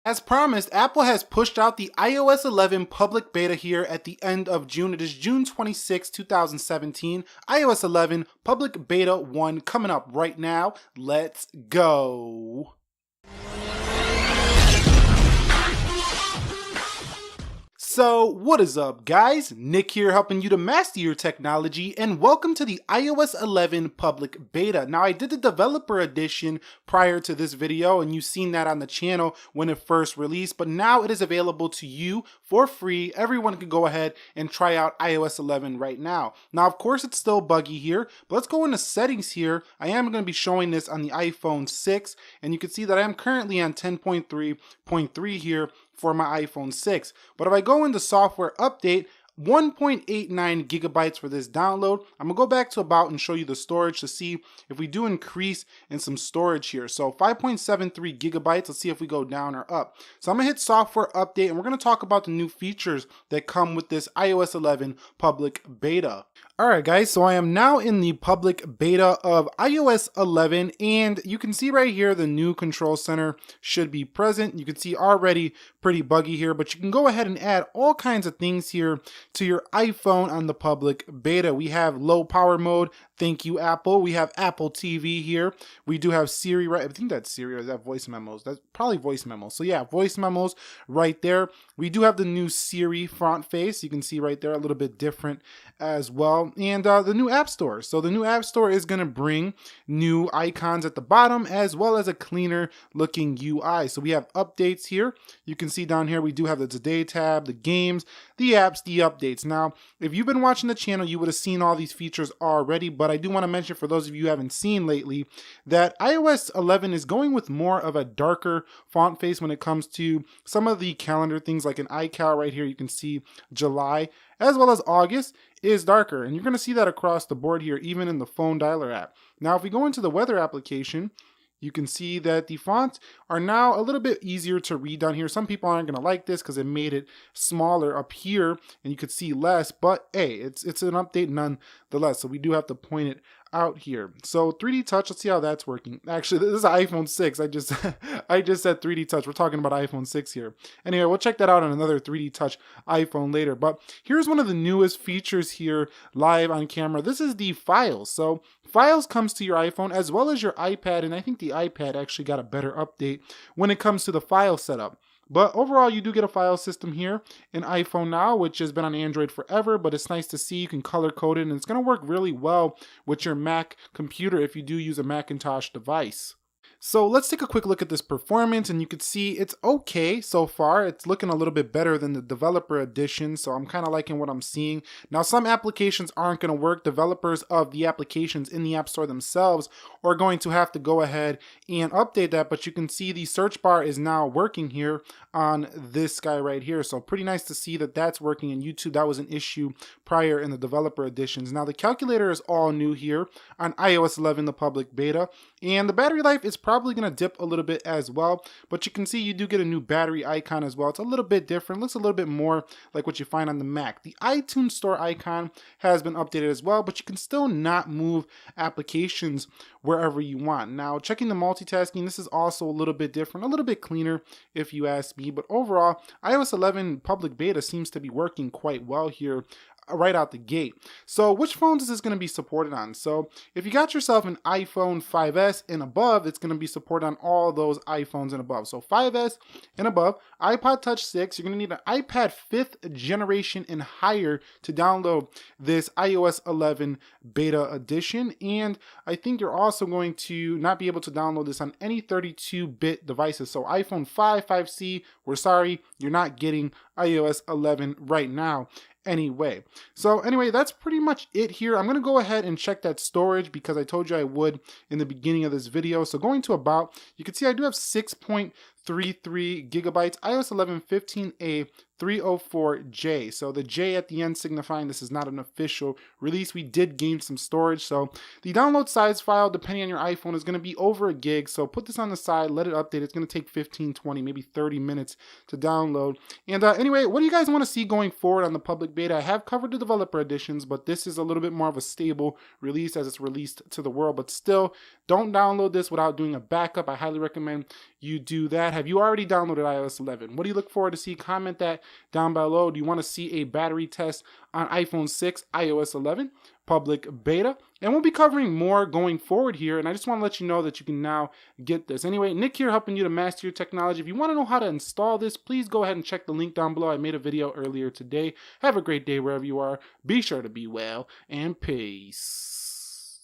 As promised, Apple has pushed out the iOS 11 public beta here at the end of June. It is June 26, 2017. iOS 11 public beta 1 coming up right now. Let's go. So what is up guys, Nick here helping you to master your technology, and welcome to the iOS 11 public beta. Now I did the developer edition prior to this video and you've seen that on the channel when it first released, but now it is available to you for free. Everyone can go ahead and try out iOS 11 right now. Now of course it's still buggy here, but let's go into settings here. I am going to be showing this on the iPhone 6 and you can see that I am currently on 10.3.3 here for my iPhone 6. But if I go into software update, 1.89 gigabytes for this download. I'm gonna go back to about and show you the storage to see if we do increase in some storage here. So 5.73 gigabytes. Let's see if we go down or up. So I'm gonna hit software update and we're gonna talk about the new features that come with this iOS 11 public beta. Alright guys, so I am now in the public beta of iOS 11 and you can see right here the new control center should be present. You can see already pretty buggy here, but you can go ahead and add all kinds of things here to your iPhone on the public beta. We have low power mode. Thank you, Apple. We have Apple TV here. We do have Siri, right? I think that's Siri, or is that voice memos? That's probably voice memos. So yeah, voice memos right there. We do have the new Siri front face. You can see right there a little bit different as well. And the new App Store. So the new App Store is going to bring new icons at the bottom as well as a cleaner looking UI. So we have updates here. You can see down here we do have the Today tab, the games, the apps, the updates. Now, if you've been watching the channel, you would have seen all these features already, but I do want to mention for those of you who haven't seen lately that iOS 11 is going with more of a darker font face when it comes to some of the calendar things, like an iCal right here. You can see July as well as August is darker, and you're going to see that across the board here, even in the phone dialer app. Now, if we go into the weather application, you can see that the fonts are now a little bit easier to read down here. Some people aren't going to like this because it made it smaller up here and you could see less, but hey, it's an update nonetheless. So we do have to point it out here. So 3D touch, let's see how that's working. Actually, this is an iPhone 6. I just said 3D touch. We're talking about iPhone 6 here. Anyway, we'll check that out on another 3D touch iPhone later. But here's one of the newest features here live on camera. This is the files. So files comes to your iPhone as well as your iPad, and I think the iPad actually got a better update when it comes to the file setup. But overall, you do get a file system here in iPhone now, which has been on Android forever, but it's nice to see. You can color code it, and it's going to work really well with your Mac computer if you do use a Macintosh device. So let's take a quick look at this performance, and you can see it's okay so far. It's looking a little bit better than the developer edition, so I'm kind of liking what I'm seeing. Now, some applications aren't going to work. Developers of the applications in the App Store themselves are going to have to go ahead and update that, but you can see the search bar is now working here on this guy right here. So pretty nice to see that that's working in YouTube. That was an issue prior in the developer editions. Now, the calculator is all new here on iOS 11, the public beta, and the battery life is probably going to dip a little bit as well, but you can see you do get a new battery icon as well. It's a little bit different, looks a little bit more like what you find on the Mac. The iTunes Store icon has been updated as well, but you can still not move applications wherever you want. Now, checking the multitasking, this is also a little bit different, a little bit cleaner if you ask me, but overall, iOS 11 public beta seems to be working quite well here right out the gate. So which phones is this going to be supported on? So if you got yourself an iPhone 5S and above, it's going to be supported on all those iPhones and above. So 5S and above, iPod Touch 6, you're going to need an iPad 5th generation and higher to download this iOS 11 beta edition. And I think you're also going to not be able to download this on any 32-bit devices. So iPhone 5, 5C, we're sorry, you're not getting iOS 11 right now anyway. So anyway, that's pretty much it here. I'm going to go ahead and check that storage because I told you I would in the beginning of this video. So going to about, you can see I do have 6.33 gigabytes, iOS 11 15A 304J. So the J at the end signifying this is not an official release. We did gain some storage. So the download size file, depending on your iPhone, is going to be over a gig. So put this on the side, let it update. It's going to take 15, 20, maybe 30 minutes to download. And anyway, what do you guys want to see going forward on the public beta? I have covered the developer editions, but this is a little bit more of a stable release as it's released to the world. But still, don't download this without doing a backup. I highly recommend you do that. that? Have you already downloaded iOS 11? What do you look forward to see? Comment that down below. Do you want to see a battery test on iPhone 6, iOS 11, public beta? And we'll be covering more going forward here, and I just want to let you know that you can now get this. Anyway, Nick here helping you to master your technology. If you want to know how to install this, please go ahead and check the link down below. I made a video earlier today. Have a great day wherever you are. Be sure to be well, and peace.